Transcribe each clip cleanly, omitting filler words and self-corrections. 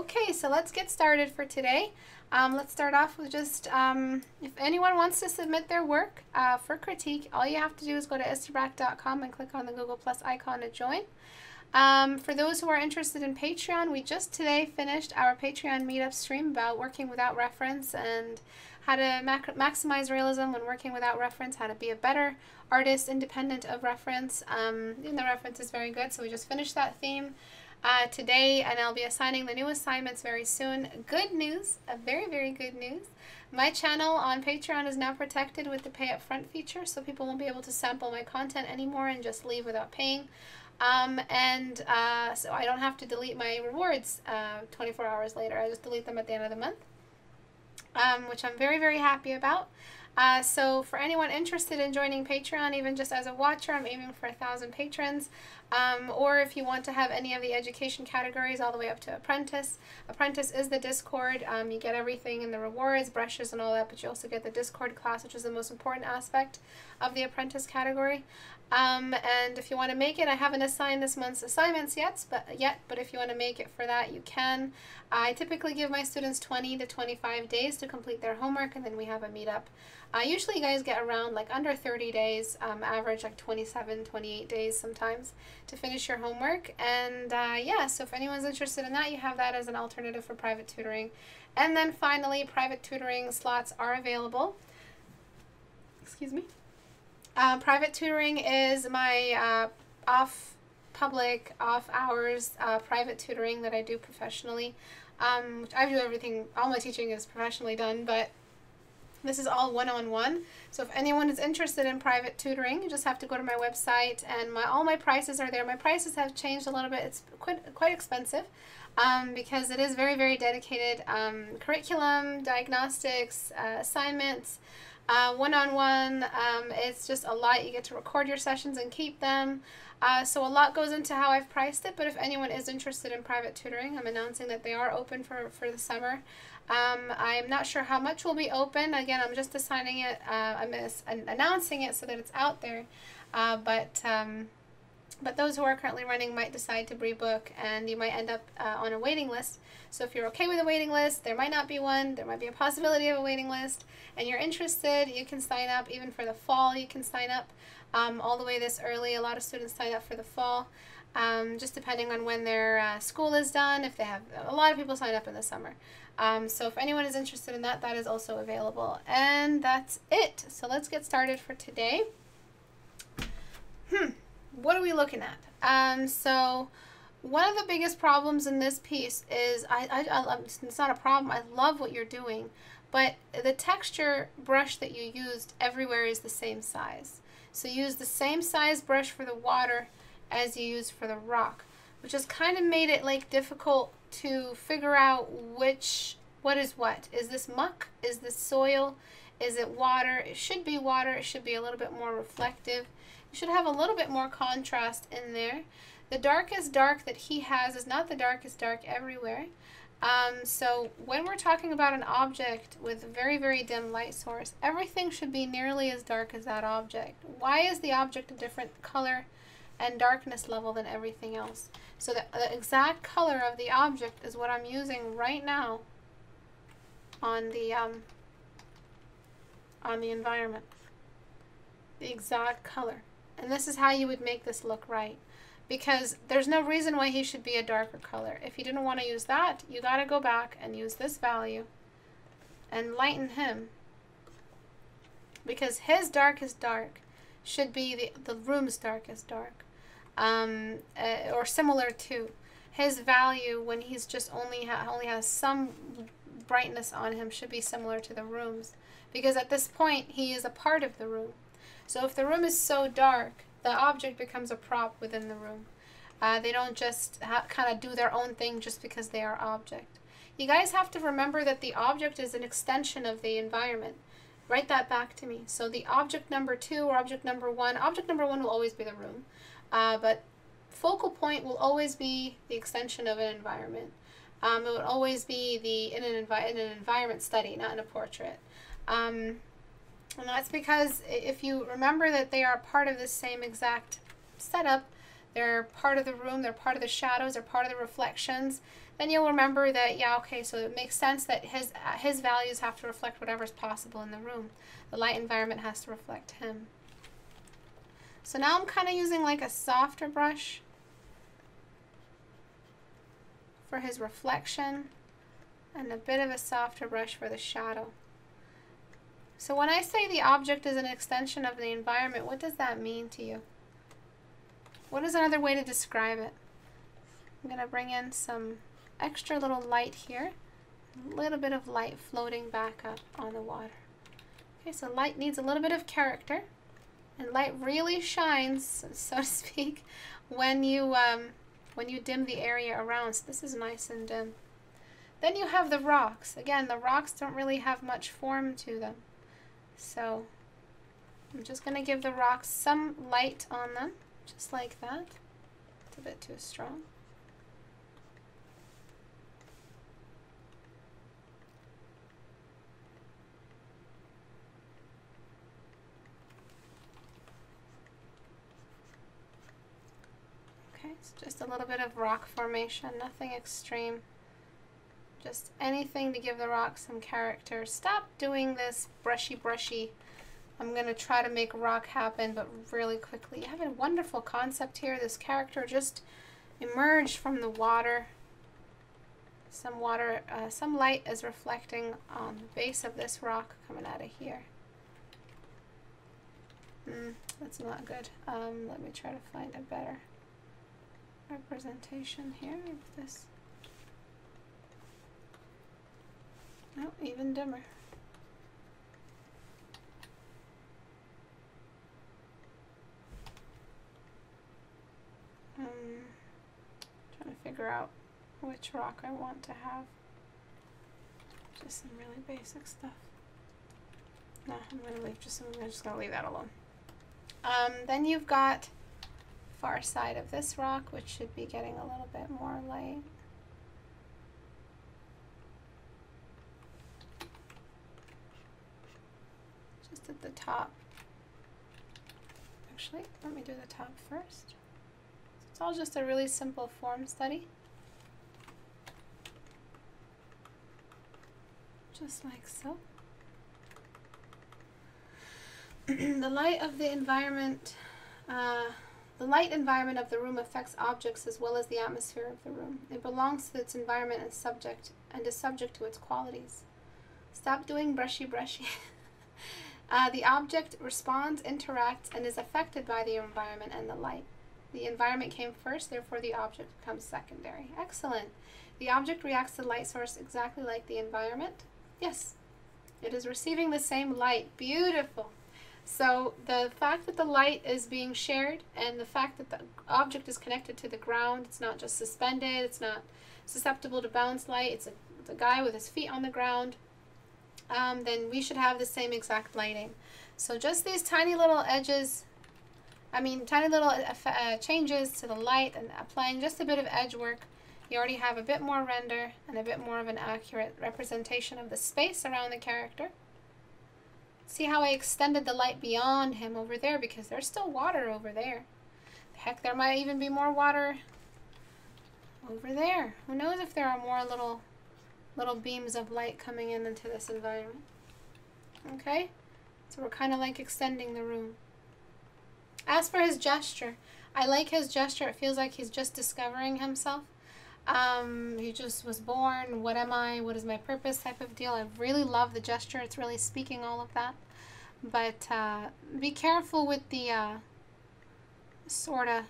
Okay, so let's get started for today. Let's start off with just, if anyone wants to submit their work for critique, all you have to do is go to istebrak.com and click on the Google Plus icon to join. For those who are interested in Patreon, we just today finished our Patreon meetup stream about working without reference and how to maximize realism when working without reference, how to be a better artist independent of reference. And the reference is very good, so we just finished that theme today, and I'll be assigning the new assignments very soon. Good news, a very, very good news. My channel on Patreon is now protected with the pay up front feature, so people won't be able to sample my content anymore and just leave without paying. So I don't have to delete my rewards 24 hours later. I just delete them at the end of the month, which I'm very, very happy about. So for anyone interested in joining Patreon, even just as a watcher, I'm aiming for 1,000 patrons. Or if you want to have any of the education categories all the way up to Apprentice. Apprentice is the Discord. You get everything in the rewards, brushes, and all that, but you also get the Discord class, which is the most important aspect of the Apprentice category. And if you want to make it, I haven't assigned this month's assignments yet, but if you want to make it for that, you can. I typically give my students 20 to 25 days to complete their homework, and then we have a meetup. Usually you guys get around like under 30 days, average like 27, 28 days sometimes to finish your homework. And yeah, so if anyone's interested in that, you have that as an alternative for private tutoring. And then finally, private tutoring slots are available. Excuse me. Private tutoring is my off-public, off-hours private tutoring that I do professionally. I do everything, all my teaching is professionally done, but this is all one-on-one. So if anyone is interested in private tutoring, you just have to go to my website, and all my prices are there. My prices have changed a little bit. It's quite expensive because it is very, very dedicated curriculum, diagnostics, assignments, one-on-one. It's just a lot. You get to record your sessions and keep them. So a lot goes into how I've priced it, but if anyone is interested in private tutoring, I'm announcing that they are open for the summer. I'm not sure how much will be open. Again, I'm just assigning it, I'm announcing it so that it's out there. But those who are currently running might decide to pre-book, and you might end up on a waiting list. So if you're okay with a waiting list, there might not be one, there might be a possibility of a waiting list, and you're interested, you can sign up. Even for the fall, you can sign up all the way this early. A lot of students sign up for the fall, just depending on when their school is done. If they have, a lot of people sign up in the summer. So if anyone is interested in that, that is also available. And that's it. So let's get started for today. What are we looking at? So one of the biggest problems in this piece is, it's not a problem, I love what you're doing, but the texture brush that you used everywhere is the same size. So use the same size brush for the water as you use for the rock, which has kind of made it like difficult to figure out what is what. Is this muck? Is this soil? Is it water? It should be water. It should be a little bit more reflective. You should have a little bit more contrast in there. The darkest dark that he has is not the darkest dark everywhere. So when we're talking about an object with a very, very dim light source, everything should be nearly as dark as that object. Why is the object a different color and darkness level than everything else? So the exact color of the object is what I'm using right now on the environment. The exact color. And this is how you would make this look right, because there's no reason why he should be a darker color. If you didn't want to use that, you got to go back and use this value and lighten him, because his darkest dark should be the room's darkest dark, or similar to his value when he's just only has some brightness on him, should be similar to the room's, because at this point he is a part of the room. So if the room is so dark, the object becomes a prop within the room. They don't just kind of do their own thing just because they are object. You guys have to remember that the object is an extension of the environment. Write that back to me. So the object number 2 or object number 1 will always be the room, but focal point will always be the extension of an environment. It would always be in an environment study, not in a portrait. And that's because if you remember that they are part of the same exact setup, they're part of the room, they're part of the shadows, they're part of the reflections, then you'll remember that, yeah, okay, so it makes sense that his values have to reflect whatever's possible in the room. The light environment has to reflect him. So now I'm kind of using like a softer brush for his reflection and a bit of a softer brush for the shadow. So when I say the object is an extension of the environment, what does that mean to you? What is another way to describe it? I'm going to bring in some extra little light here. A little bit of light floating back up on the water. Okay, so light needs a little bit of character. And light really shines, so to speak, when you dim the area around. So this is nice and dim. Then you have the rocks. Again, the rocks don't really have much form to them. So I'm just going to give the rocks some light on them, just like that. It's a bit too strong. Okay, it's just a little bit of rock formation, nothing extreme. Just anything to give the rock some character. Stop doing this brushy. I'm going to try to make rock happen, but really quickly. You have a wonderful concept here. This character just emerged from the water. Some light is reflecting on the base of this rock coming out of here. That's not good. Let me try to find a better representation here of this. No, even dimmer. Trying to figure out which rock I want to have. Just some really basic stuff. No, I'm just gonna leave that alone. Then you've got far side of this rock, which should be getting a little bit more light. Just at the top. Actually, let me do the top first. It's all just a really simple form study. Just like so. The light of the environment, the light environment of the room affects objects as well as the atmosphere of the room. It belongs to its environment and is subject to its qualities. Stop doing brushy. The object responds, interacts, and is affected by the environment and the light. The environment came first, therefore the object becomes secondary. Excellent. The object reacts to the light source exactly like the environment. Yes, it is receiving the same light. Beautiful. So the fact that the light is being shared and the fact that the object is connected to the ground, it's not just suspended, it's not susceptible to bounce light, it's a guy with his feet on the ground, then we should have the same exact lighting. So just these tiny little edges, tiny little changes to the light and applying just a bit of edge work, you already have a bit more render and a bit more of an accurate representation of the space around the character. See how I extended the light beyond him over there because there's still water over there. Heck, there might even be more water over there. Who knows if there are more little beams of light coming into this environment. Okay? So we're kind of like extending the room. As for his gesture, I like his gesture. It feels like he's just discovering himself. He just was born. What am I? What is my purpose? Type of deal. I really love the gesture. It's really speaking all of that. But be careful with the sort of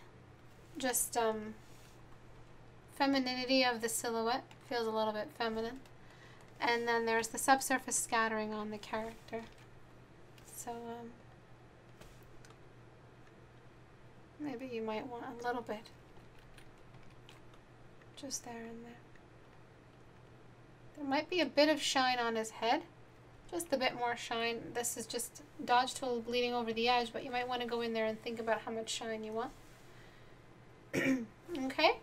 just femininity of the silhouette. Feels a little bit feminine. And then there's the subsurface scattering on the character. So maybe you might want a little bit just there and there. There might be a bit of shine on his head. Just a bit more shine. This is just dodge tool bleeding over the edge, but you might want to go in there and think about how much shine you want. Okay?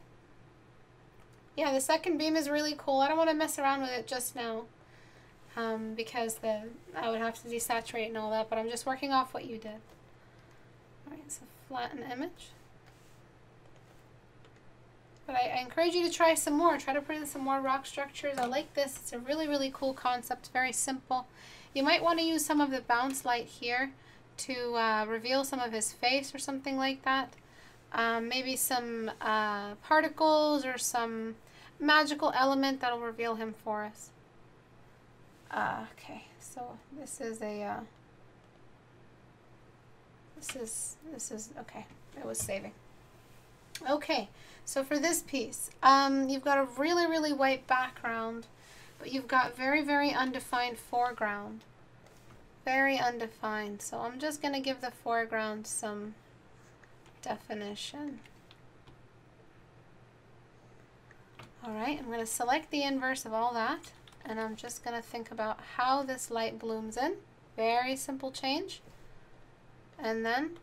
Yeah, the second beam is really cool. I don't want to mess around with it just now because I would have to desaturate and all that, but I'm just working off what you did. Alright, so flatten image. But I encourage you to try some more. Try to put in some more rock structures. I like this. It's a really, really cool concept. Very simple. You might want to use some of the bounce light here to reveal some of his face or something like that. Maybe some particles or some magical element that'll reveal him for us. Okay, so this is a this is okay. It was saving. Okay, so for this piece, you've got a really, really white background, but you've got very, very undefined foreground. Very undefined. So I'm just going to give the foreground some definition. Alright, I'm going to select the inverse of all that, and I'm just going to think about how this light blooms in. Very simple change. And then,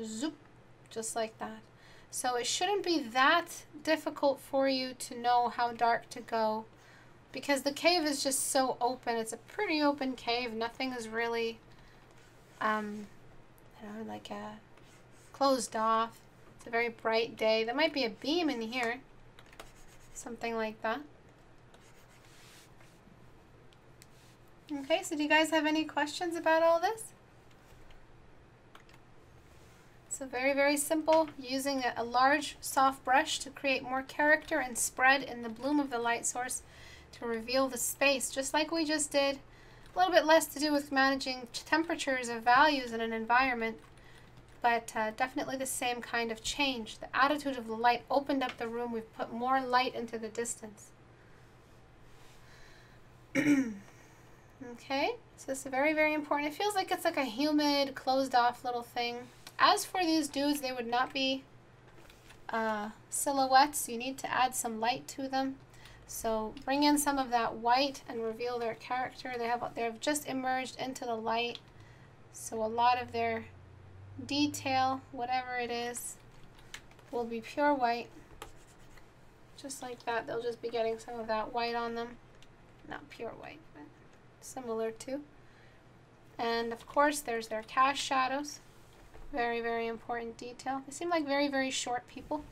zoop, just like that. So it shouldn't be that difficult for you to know how dark to go, because the cave is just so open. It's a pretty open cave. Nothing is really, you know, like closed off. It's a very bright day. There might be a beam in here, something like that. Okay, so do you guys have any questions about all this? So very, very simple, using a large soft brush to create more character and spread in the bloom of the light source to reveal the space, just like we just did. A little bit less to do with managing temperatures of values in an environment, but definitely the same kind of change. The attitude of the light opened up the room. We've put more light into the distance. Okay, so this is very, very important. It feels like it's like a humid, closed off little thing. As for these dudes, they would not be silhouettes. You need to add some light to them. So bring in some of that white and reveal their character. They have just emerged into the light. So a lot of their detail, whatever it is, will be pure white. Just like that, they'll just be getting some of that white on them. Not pure white, but similar to. And of course, there's their cast shadows. Very, very important detail. They seem like very, very short people.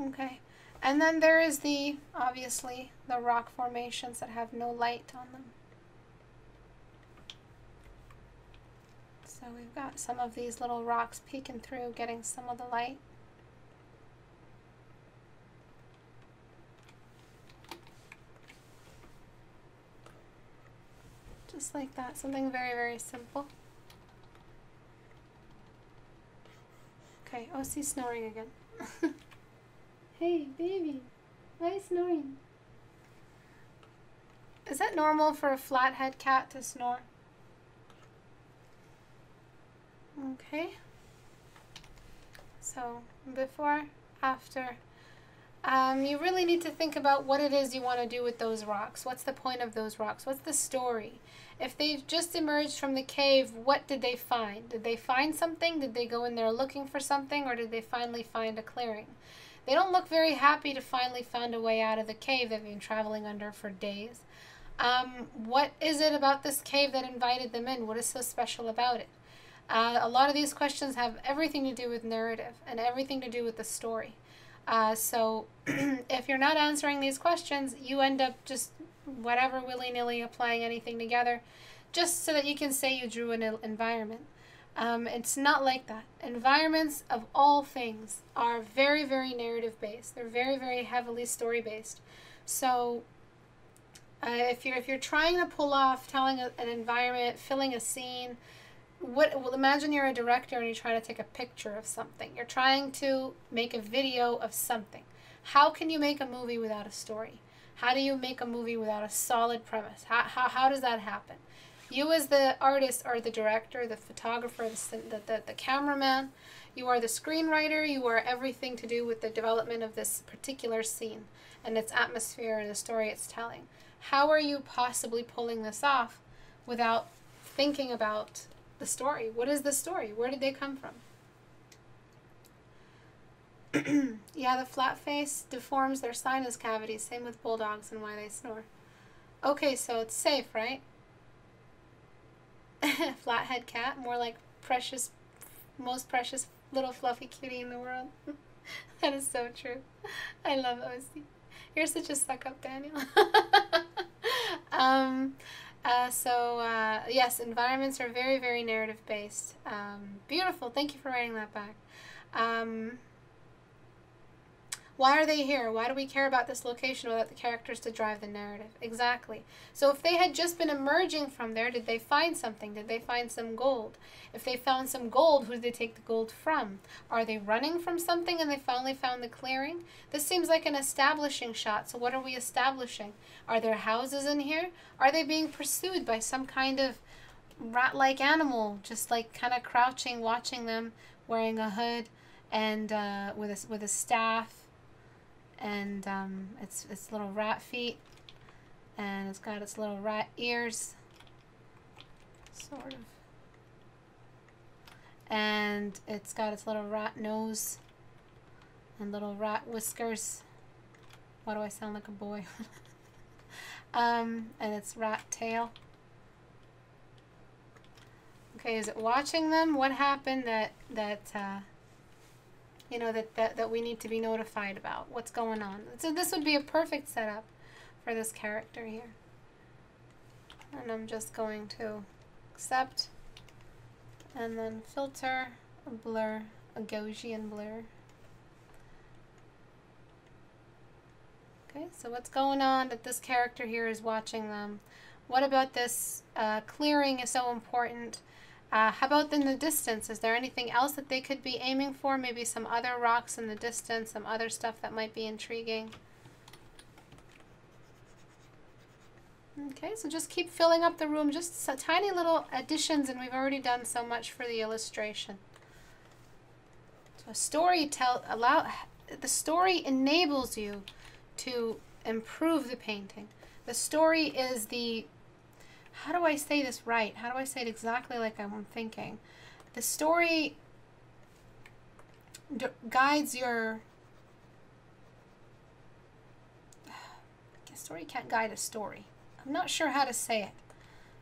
Okay, and then there is obviously, the rock formations that have no light on them. So we've got some of these little rocks peeking through, getting some of the light. Just like that, something very, very simple. Okay, oh, he's snoring again. Hey, baby, why are you snoring? Is that normal for a flathead cat to snore? Okay. So, before, after. You really need to think about what it is you want to do with those rocks. What's the point of those rocks? What's the story? If they've just emerged from the cave, what did they find? Did they find something? Did they go in there looking for something? Or did they finally find a clearing? They don't look very happy to finally find a way out of the cave they've been traveling under for days. What is it about this cave that invited them in? What is so special about it? A lot of these questions have everything to do with narrative and everything to do with the story. So if you're not answering these questions, you end up just whatever, willy-nilly applying anything together just so that you can say you drew an environment. It's not like that. Environments of all things are very, very narrative based. They're very, very heavily story based. So if you're trying to pull off telling an environment, filling a scene, well, imagine you're a director and you're trying to take a picture of something. You're trying to make a video of something. How can you make a movie without a story? How do you make a movie without a solid premise? How does that happen? You as the artist are the director, the photographer, the cameraman. You are the screenwriter. You are everything to do with the development of this particular scene and its atmosphere and the story it's telling. How are you possibly pulling this off without thinking about the story? What is the story? Where did they come from? Yeah, the flat face deforms their sinus cavities. Same with bulldogs and why they snore. Okay, so it's safe, right? Flathead cat, more like precious, most precious little fluffy cutie in the world. That is so true. I love OC. You're such a suck up, Daniel. Yes, environments are very, very narrative based. Beautiful. Thank you for writing that back. Why are they here? Why do we care about this location without the characters to drive the narrative? Exactly. So if they had just been emerging from there, did they find something? Did they find some gold? If they found some gold, who did they take the gold from? Are they running from something and they finally found the clearing? This seems like an establishing shot. So what are we establishing? Are there houses in here? Are they being pursued by some kind of rat-like animal, just like kind of crouching, watching them, wearing a hood and with a staff? And its little rat feet, and it's got its little rat ears, sort of, and it's got its little rat nose and little rat whiskers. Why do I sound like a boy? And its rat tail. Okay, is it watching them? What happened that you know, that we need to be notified about? What's going on? So this would be a perfect setup for this character here. And I'm just going to accept and then filter, a blur, a Gaussian blur. Okay, so what's going on that this character here is watching them? What about this clearing is so important? How about in the distance? Is there anything else that they could be aiming for? Maybe some other rocks in the distance, some other stuff that might be intriguing. Okay, so just keep filling up the room. Just tiny little additions, and we've already done so much for the illustration. So the story enables you to improve the painting. The story is the... How do I say this right? How do I say it exactly like I'm thinking? The story guides your... A story can't guide a story. I'm not sure how to say it.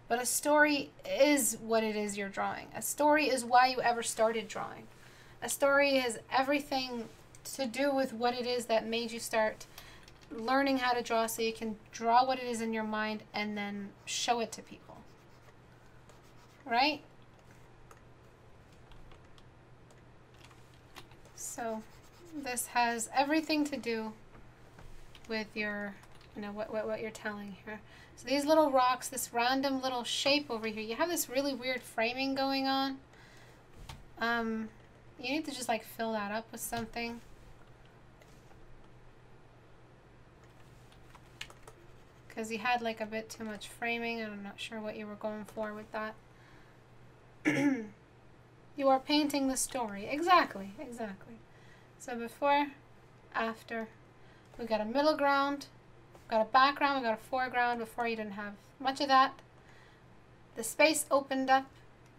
But a story is what it is you're drawing. A story is why you ever started drawing. A story has everything to do with what it is that made you start learning how to draw, so you can draw what it is in your mind and then show it to people. Right? So this has everything to do with your, you know, what you're telling here. So these little rocks, this random little shape over here, you have this really weird framing going on. You need to just like fill that up with something. Because you had like a bit too much framing, and I'm not sure what you were going for with that. You are painting the story. Exactly, exactly. So before, after, we got a middle ground, we got a background, we got a foreground. Before you didn't have much of that. The space opened up,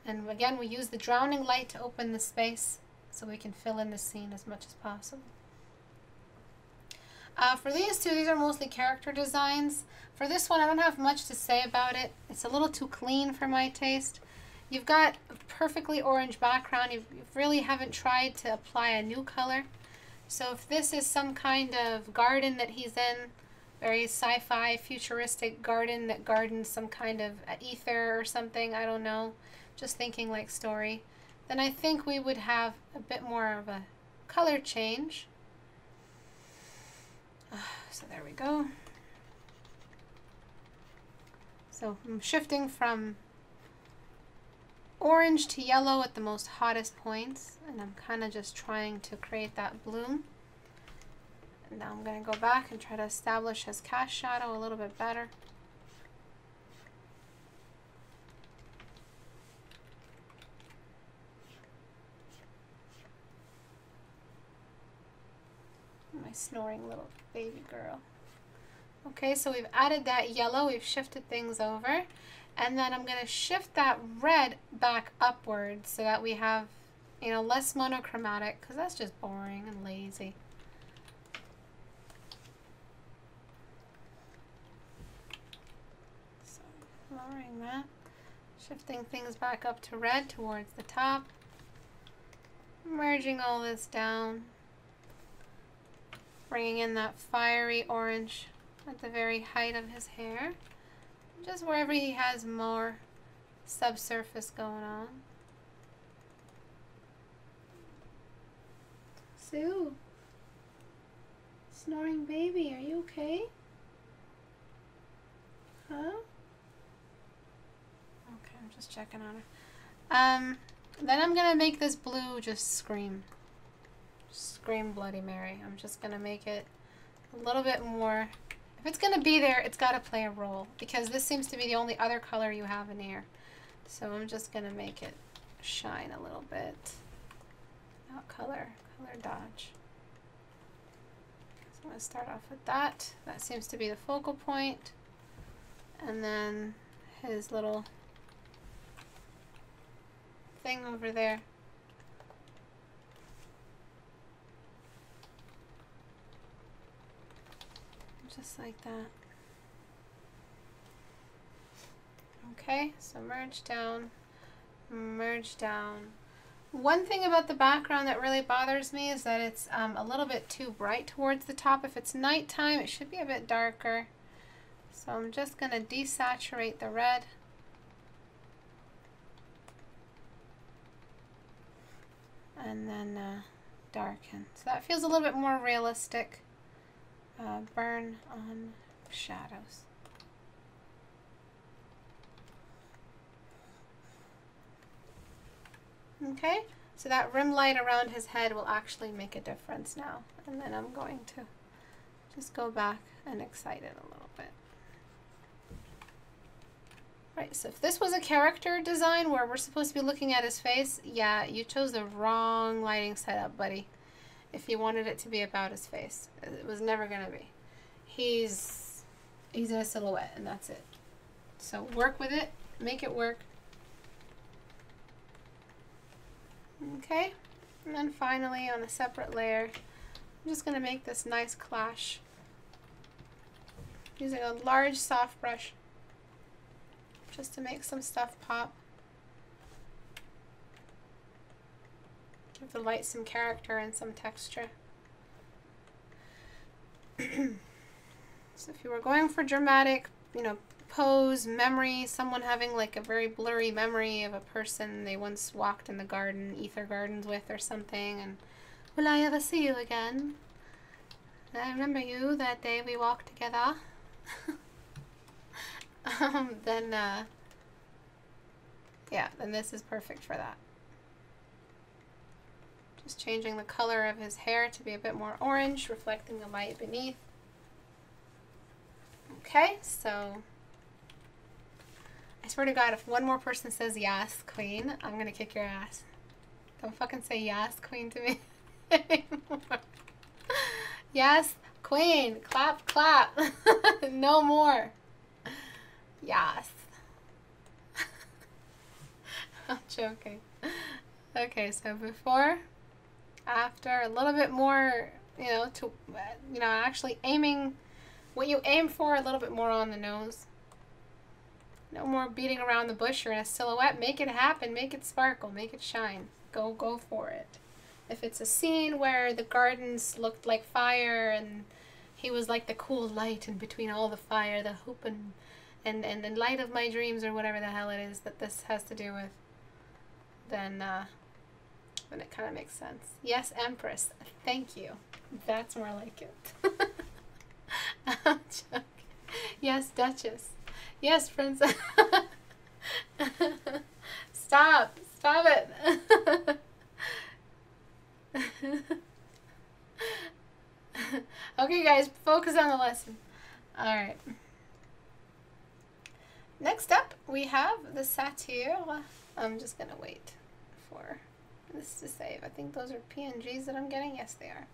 and again we use the drowning light to open the space so we can fill in the scene as much as possible. For these two, these are mostly character designs. For this one, I don't have much to say about it. It's a little too clean for my taste. You've got a perfectly orange background. You really haven't tried to apply a new color. So if this is some kind of garden that he's in, very sci-fi, futuristic garden that gardens some kind of ether or something, I don't know, just thinking like story, then I think we would have a bit more of a color change. So there we go. So I'm shifting from orange to yellow at the most hottest points, and I'm kind of just trying to create that bloom. And now I'm going to go back and try to establish his cast shadow a little bit better. My snoring little baby girl. Okay, so we've added that yellow, we've shifted things over, and then I'm going to shift that red back upwards so that we have, you know, less monochromatic, because that's just boring and lazy. So lowering that, shifting things back up to red towards the top. Merging all this down. Bringing in that fiery orange at the very height of his hair. Just wherever he has more subsurface going on. Sue. Snoring baby, are you okay? Huh? Okay, I'm just checking on her. Then I'm gonna make this blue just scream. Scream Bloody Mary. I'm just gonna make it a little bit more. If it's gonna be there, it's gotta play a role, because this seems to be the only other color you have in here. So I'm just gonna make it shine a little bit. Not color dodge. So I'm gonna start off with that. That seems to be the focal point. And then his little thing over there. Just like that. Okay, so merge down, merge down. One thing about the background that really bothers me is that it's a little bit too bright towards the top. If it's nighttime, it should be a bit darker. So I'm just going to desaturate the red. And then darken. So that feels a little bit more realistic. Burn on shadows. Okay, so that rim light around his head will actually make a difference now. And then I'm going to just go back and excite it a little bit. Right, so if this was a character design where we're supposed to be looking at his face, yeah, you chose the wrong lighting setup, buddy. If you wanted it to be about his face. It was never going to be. He's in a silhouette, and that's it. So work with it, make it work. Okay, and then finally on a separate layer, I'm just going to make this nice clash using a large soft brush just to make some stuff pop. Give the light some character and some texture. So if you were going for dramatic, you know, pose, memory, someone having like a very blurry memory of a person they once walked in the garden, ether gardens with or something, and will I ever see you again? I remember you that day we walked together. Then this is perfect for that. Just changing the color of his hair to be a bit more orange, reflecting the light beneath. Okay, so I swear to God, if one more person says yes, queen, I'm gonna kick your ass. Don't fucking say yes, queen, to me anymore. Yes, queen, clap, clap. No more. Yes. I'm joking. Okay, so before, after, a little bit more, actually aiming what you aim for, a little bit more on the nose. No more beating around the bush or in a silhouette. Make it happen, make it sparkle, make it shine. Go for it. If it's a scene where the gardens looked like fire and he was like the cool light in between all the fire, the hoop and the light of my dreams, or whatever the hell it is that this has to do with, then it kind of makes sense. Yes, Empress. Thank you. That's more like it. I'm joking. Yes, Duchess. Yes, Princess. Stop it. Okay, guys, focus on the lesson. All right. Next up, we have the satyr. I'm just gonna wait for this to save. I think those are PNGs that I'm getting. Yes, they are.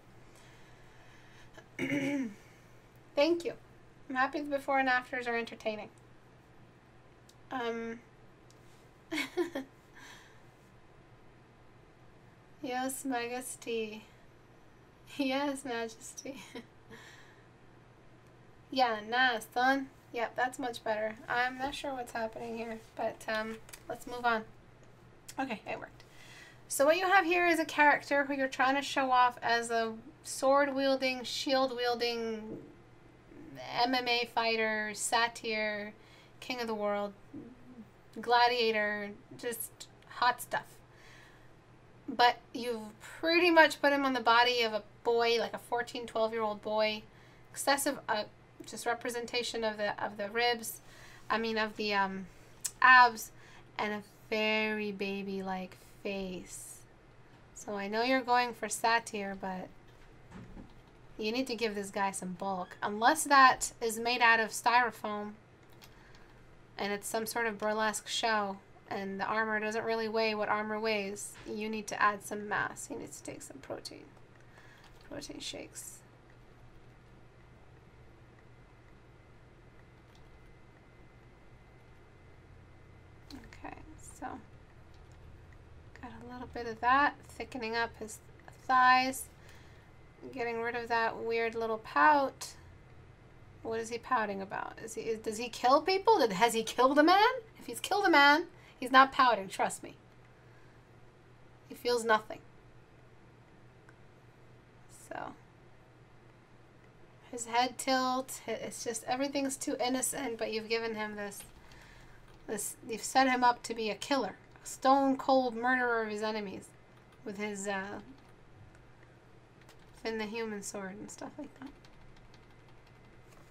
Thank you. I'm happy the before and afters are entertaining. Yes, Majesty. Yes, Majesty. Yeah, nice, son. Yep, that's much better. I'm not sure what's happening here, but let's move on. Okay, it worked. So what you have here is a character who you're trying to show off as a sword-wielding, shield-wielding MMA fighter, satyr, king of the world, gladiator, just hot stuff. But you've pretty much put him on the body of a boy, like a 14, 12-year-old boy. Excessive, just representation of the ribs, of the abs, and a very baby-like face. So I know you're going for satire, but you need to give this guy some bulk. Unless that is made out of styrofoam and it's some sort of burlesque show and the armor doesn't really weigh what armor weighs, you need to add some mass. He needs to take some protein shakes. Okay, so got a little bit of that, thickening up his thighs, getting rid of that weird little pout. What is he pouting about? Does he kill people? Has he killed a man? If he's killed a man, he's not pouting, trust me. He feels nothing. So his head tilt, it's just everything's too innocent, but you've given him this, you've set him up to be a killer, a stone cold murderer of his enemies with his Finn the human sword and stuff like that.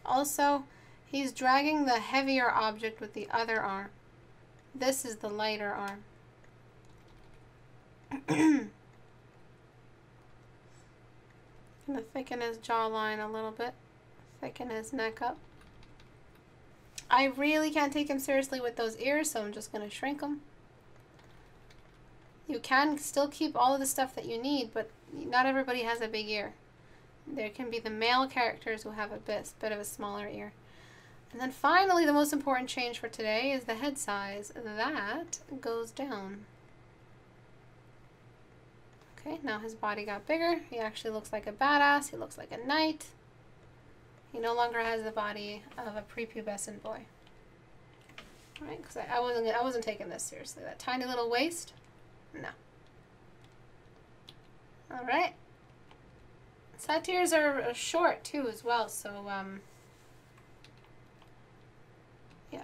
Also, he's dragging the heavier object with the other arm. This is the lighter arm. Gonna thicken his jawline a little bit, thicken his neck up. I really can't take him seriously with those ears, so I'm just gonna shrink them. You can still keep all of the stuff that you need, but not everybody has a big ear. There can be the male characters who have a bit of a smaller ear. And then finally, the most important change for today is the head size. That goes down. Okay, now his body got bigger. He actually looks like a badass. He looks like a knight. He no longer has the body of a prepubescent boy. All right, because I wasn't taking this seriously. That tiny little waist, no. All right. Satyrs are short too as well, so yeah.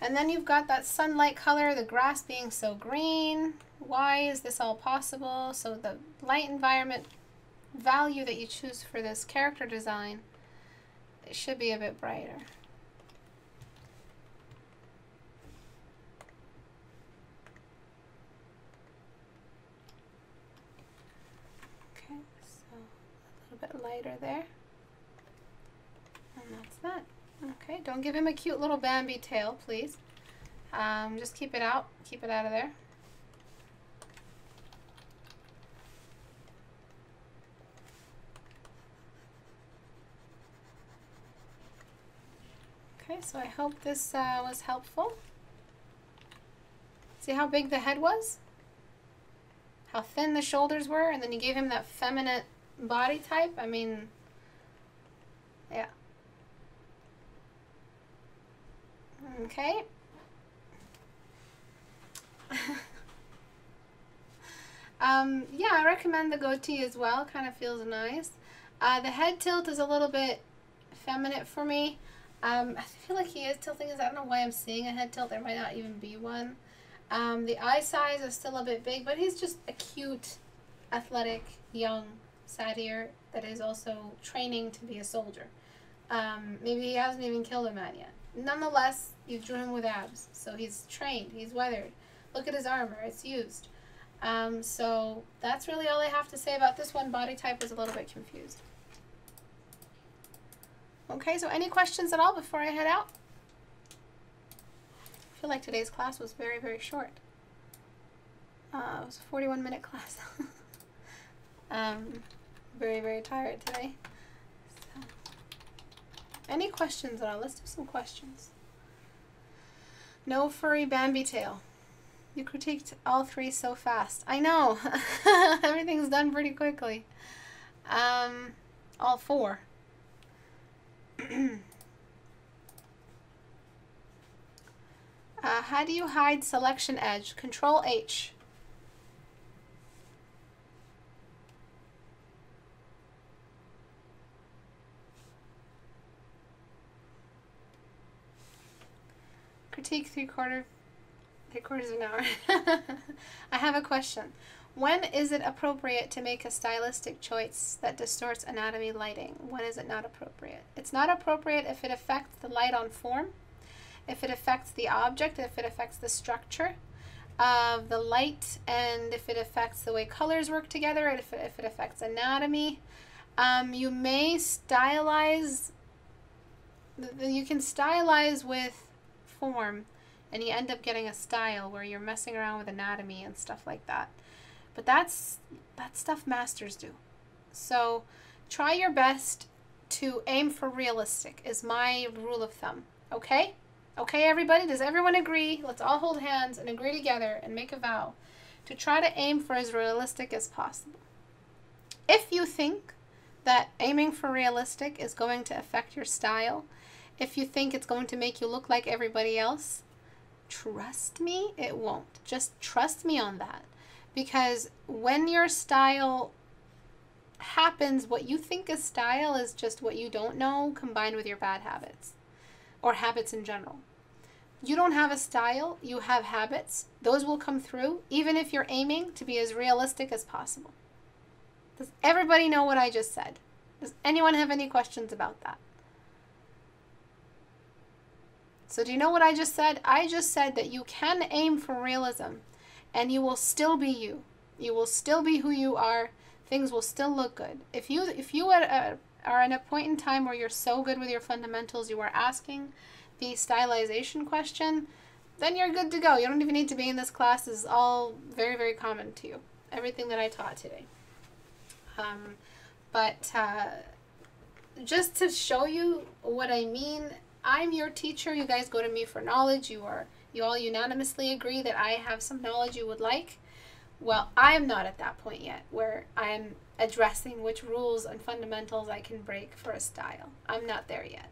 And then you've got that sunlight color, the grass being so green. Why is this all possible? So the light environment value that you choose for this character design, it should be a bit brighter. Okay, so a little bit lighter there. And that's that. Okay, don't give him a cute little Bambi tail, please. Just keep it out. Keep it out of there. Okay, so I hope this was helpful. See how big the head was? How thin the shoulders were? And then you gave him that feminine body type? I mean, yeah. Okay. Yeah, I recommend the goatee as well. Kind of feels nice. The head tilt is a little bit feminine for me. I feel like he is tilting his. I don't know why I'm seeing a head tilt. There might not even be one. The eye size is still a bit big, but he's just a cute, athletic, young satyr that is also training to be a soldier. Maybe he hasn't even killed a man yet. Nonetheless, you drew him with abs, so he's trained, he's weathered. Look at his armor, it's used. So that's really all I have to say about this one. Body type was a little bit confused. Okay, so any questions at all before I head out? I feel like today's class was very, very short. It was a 41-minute class. Very, very tired today. So, any questions at all? Let's do some questions. No furry Bambi tail. You critiqued all three so fast. I know. Everything's done pretty quickly. All four. How do you hide selection edge? Control H. Critique three-quarters of an hour. I have a question. When is it appropriate to make a stylistic choice that distorts anatomy lighting? When is it not appropriate? It's not appropriate if it affects the light on form, if it affects the object, if it affects the structure of the light, and if it affects the way colors work together, and if it affects anatomy. You may stylize, you can stylize with form, and you end up getting a style where you're messing around with anatomy and stuff like that. But that's stuff masters do. So try your best to aim for realistic is my rule of thumb. Okay? Okay, everybody? Does everyone agree? Let's all hold hands and agree together and make a vow to try to aim for as realistic as possible. If you think that aiming for realistic is going to affect your style, if you think it's going to make you look like everybody else, trust me, it won't. Just trust me on that. Because when your style happens, what you think is style is just what you don't know combined with your bad habits or habits in general. You don't have a style, you have habits. Those will come through even if you're aiming to be as realistic as possible. Does everybody know what I just said? Does anyone have any questions about that? So do you know what I just said? I just said that you can aim for realism and you will still be you. You will still be who you are. Things will still look good. If you are at a point in time where you're so good with your fundamentals, you are asking the stylization question, then you're good to go. You don't even need to be in this class. This is all very, very common to you. Everything that I taught today. Just to show you what I mean, I'm your teacher. You guys go to me for knowledge. You all unanimously agree that I have some knowledge you would like. Well, I am not at that point yet where I'm addressing which rules and fundamentals I can break for a style. I'm not there yet.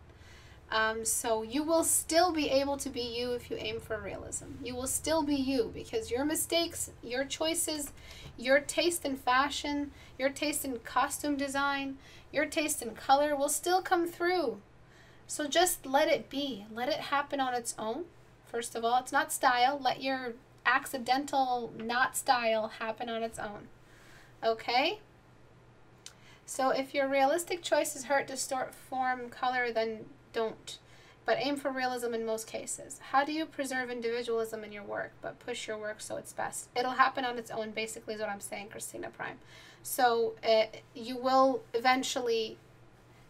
So you will still be able to be you if you aim for realism. You will still be you because your mistakes, your choices, your taste in fashion, your taste in costume design, your taste in color will still come through. So just let it be. Let it happen on its own. First of all, it's not style. Let your accidental not style happen on its own. Okay? So if your realistic choices hurt, distort form, color, then don't. But aim for realism in most cases. How do you preserve individualism in your work, but push your work so it's best? It'll happen on its own, basically, is what I'm saying, Christina Prime. So you will eventually,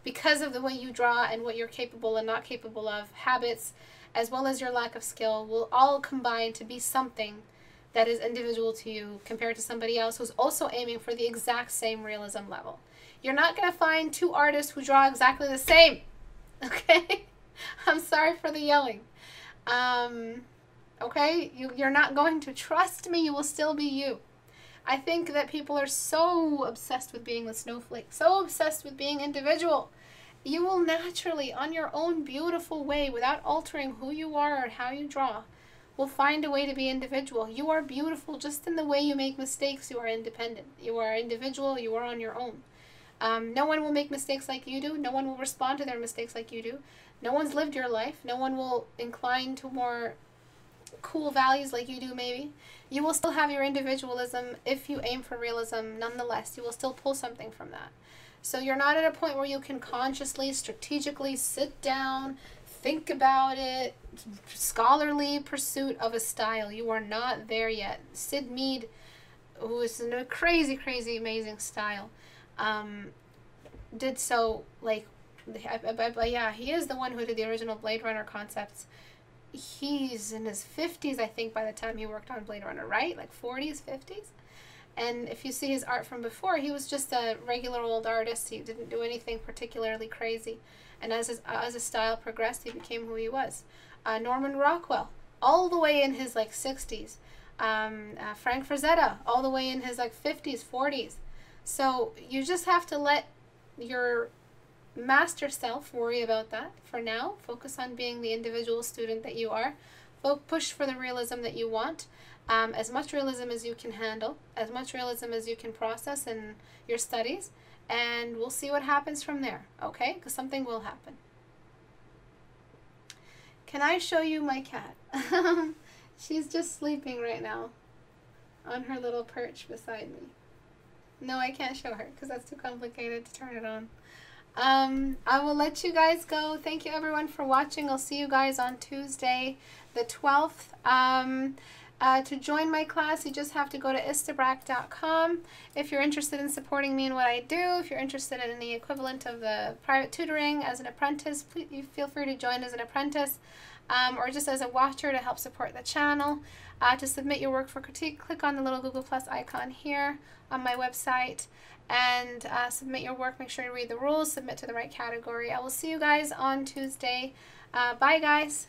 because of the way you draw and what you're capable and not capable of, habits, as well as your lack of skill, will all combine to be something that is individual to you compared to somebody else who's also aiming for the exact same realism level. You're not going to find two artists who draw exactly the same. Okay? I'm sorry for the yelling. Okay? You're not going to. Trust me, you will still be you. I think that people are so obsessed with being the snowflake, so obsessed with being individual. You will naturally, on your own beautiful way, without altering who you are or how you draw, will find a way to be individual. You are beautiful just in the way you make mistakes. You are independent. You are individual. You are on your own. No one will make mistakes like you do. No one will respond to their mistakes like you do. No one's lived your life. No one will incline to more cool values like you do, maybe. You will still have your individualism if you aim for realism. Nonetheless, you will still pull something from that. So you're not at a point where you can consciously, strategically sit down, think about it, scholarly pursuit of a style. You are not there yet. Sid Mead, who is in a crazy, crazy, amazing style, did so, like, yeah, he is the one who did the original Blade Runner concepts. He's in his 50s, I think, by the time he worked on Blade Runner, right? Like 40s, 50s? And if you see his art from before, he was just a regular old artist. He didn't do anything particularly crazy. And as his style progressed, he became who he was. Norman Rockwell, all the way in his, like, 60s. Frank Frazetta, all the way in his, like, 50s, 40s. So you just have to let your master self worry about that for now. Focus on being the individual student that you are. Push for the realism that you want. As much realism as you can handle, as much realism as you can process in your studies, and we'll see what happens from there, okay? Because something will happen. Can I show you my cat? She's just sleeping right now on her little perch beside me. No, I can't show her because that's too complicated to turn it on. I will let you guys go. Thank you everyone for watching. I'll see you guys on Tuesday the 12th. To join my class, you just have to go to istebrak.com. If you're interested in supporting me in what I do, if you're interested in the equivalent of the private tutoring as an apprentice, please you feel free to join as an apprentice or just as a watcher to help support the channel. To submit your work for critique, click on the little Google Plus icon here on my website and submit your work. Make sure to read the rules, submit to the right category. I will see you guys on Tuesday. Bye guys.